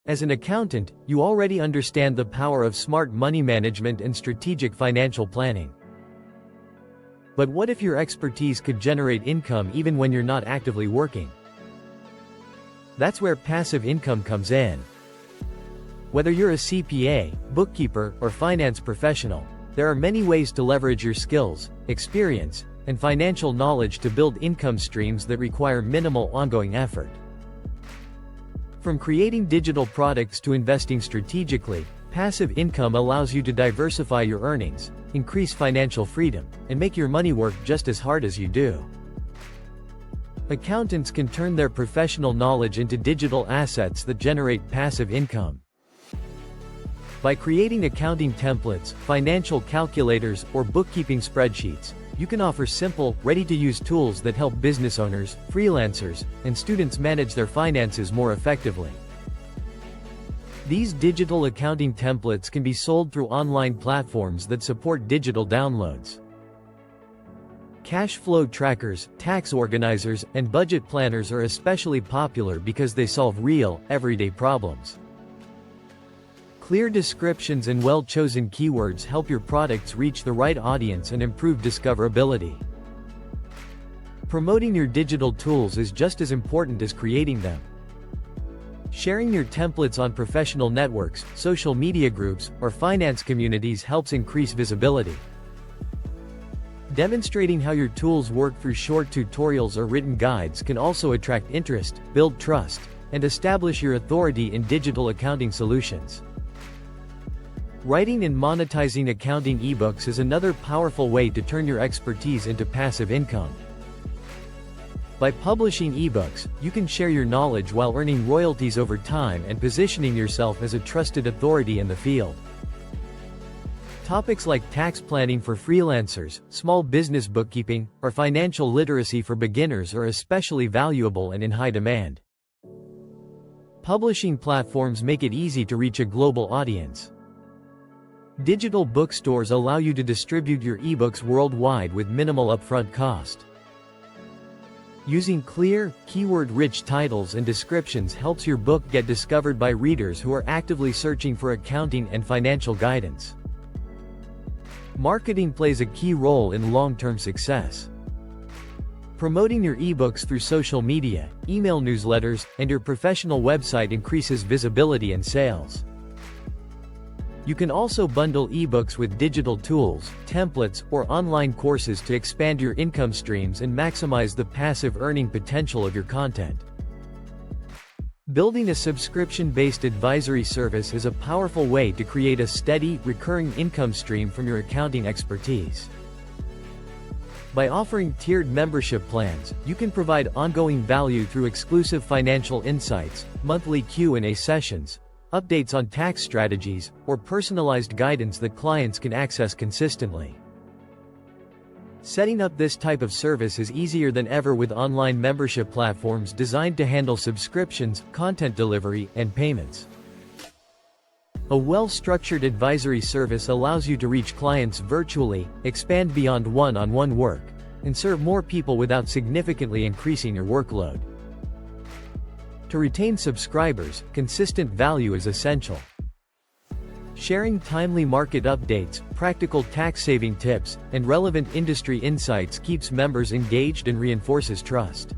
As an accountant, you already understand the power of smart money management and strategic financial planning. But what if your expertise could generate income even when you're not actively working? That's where passive income comes in. Whether you're a CPA, bookkeeper, or finance professional, there are many ways to leverage your skills, experience, and financial knowledge to build income streams that require minimal ongoing effort. From creating digital products to investing strategically, passive income allows you to diversify your earnings, increase financial freedom, and make your money work just as hard as you do. Accountants can turn their professional knowledge into digital assets that generate passive income. By creating accounting templates, financial calculators, or bookkeeping spreadsheets, you can offer simple, ready-to-use tools that help business owners, freelancers, and students manage their finances more effectively. These digital accounting templates can be sold through online platforms that support digital downloads. Cash flow trackers, tax organizers, and budget planners are especially popular because they solve real, everyday problems. Clear descriptions and well-chosen keywords help your products reach the right audience and improve discoverability. Promoting your digital tools is just as important as creating them. Sharing your templates on professional networks, social media groups, or finance communities helps increase visibility. Demonstrating how your tools work through short tutorials or written guides can also attract interest, build trust, and establish your authority in digital accounting solutions. Writing and monetizing accounting ebooks is another powerful way to turn your expertise into passive income. By publishing ebooks, you can share your knowledge while earning royalties over time and positioning yourself as a trusted authority in the field. Topics like tax planning for freelancers, small business bookkeeping, or financial literacy for beginners are especially valuable and in high demand. Publishing platforms make it easy to reach a global audience. Digital bookstores allow you to distribute your ebooks worldwide with minimal upfront cost. Using clear, keyword-rich titles and descriptions helps your book get discovered by readers who are actively searching for accounting and financial guidance. Marketing plays a key role in long-term success. Promoting your ebooks through social media, email newsletters, and your professional website increases visibility and sales. You can also bundle ebooks with digital tools, templates, or online courses to expand your income streams and maximize the passive earning potential of your content. Building a subscription-based advisory service is a powerful way to create a steady, recurring income stream from your accounting expertise. By offering tiered membership plans, you can provide ongoing value through exclusive financial insights, monthly Q&A sessions, updates on tax strategies, or personalized guidance that clients can access consistently. Setting up this type of service is easier than ever with online membership platforms designed to handle subscriptions, content delivery, and payments. A well-structured advisory service allows you to reach clients virtually, expand beyond one-on-one work, and serve more people without significantly increasing your workload. To retain subscribers, consistent value is essential. Sharing timely market updates, practical tax-saving tips, and relevant industry insights keeps members engaged and reinforces trust.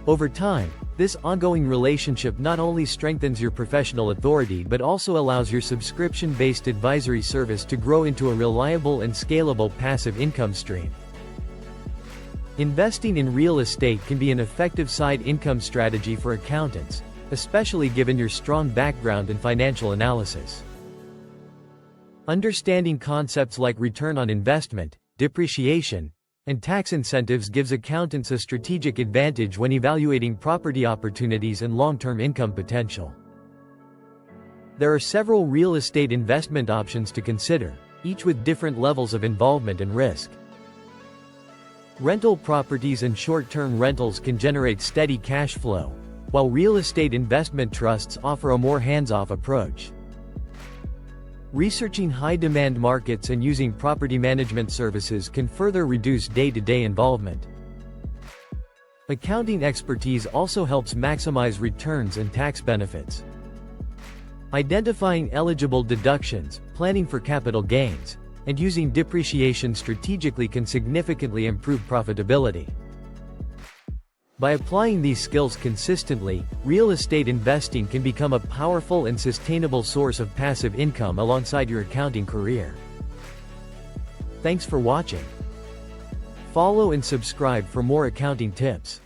Over time, this ongoing relationship not only strengthens your professional authority but also allows your subscription-based advisory service to grow into a reliable and scalable passive income stream. Investing in real estate can be an effective side income strategy for accountants, especially given your strong background in financial analysis. Understanding concepts like return on investment, depreciation, and tax incentives gives accountants a strategic advantage when evaluating property opportunities and long-term income potential. There are several real estate investment options to consider, each with different levels of involvement and risk. Rental properties and short-term rentals can generate steady cash flow, while real estate investment trusts offer a more hands-off approach. Researching high-demand markets and using property management services can further reduce day-to-day involvement. Accounting expertise also helps maximize returns and tax benefits. Identifying eligible deductions, planning for capital gains, and using depreciation strategically can significantly improve profitability. By applying these skills consistently, real estate investing can become a powerful and sustainable source of passive income alongside your accounting career. Thanks for watching. Follow and subscribe for more accounting tips.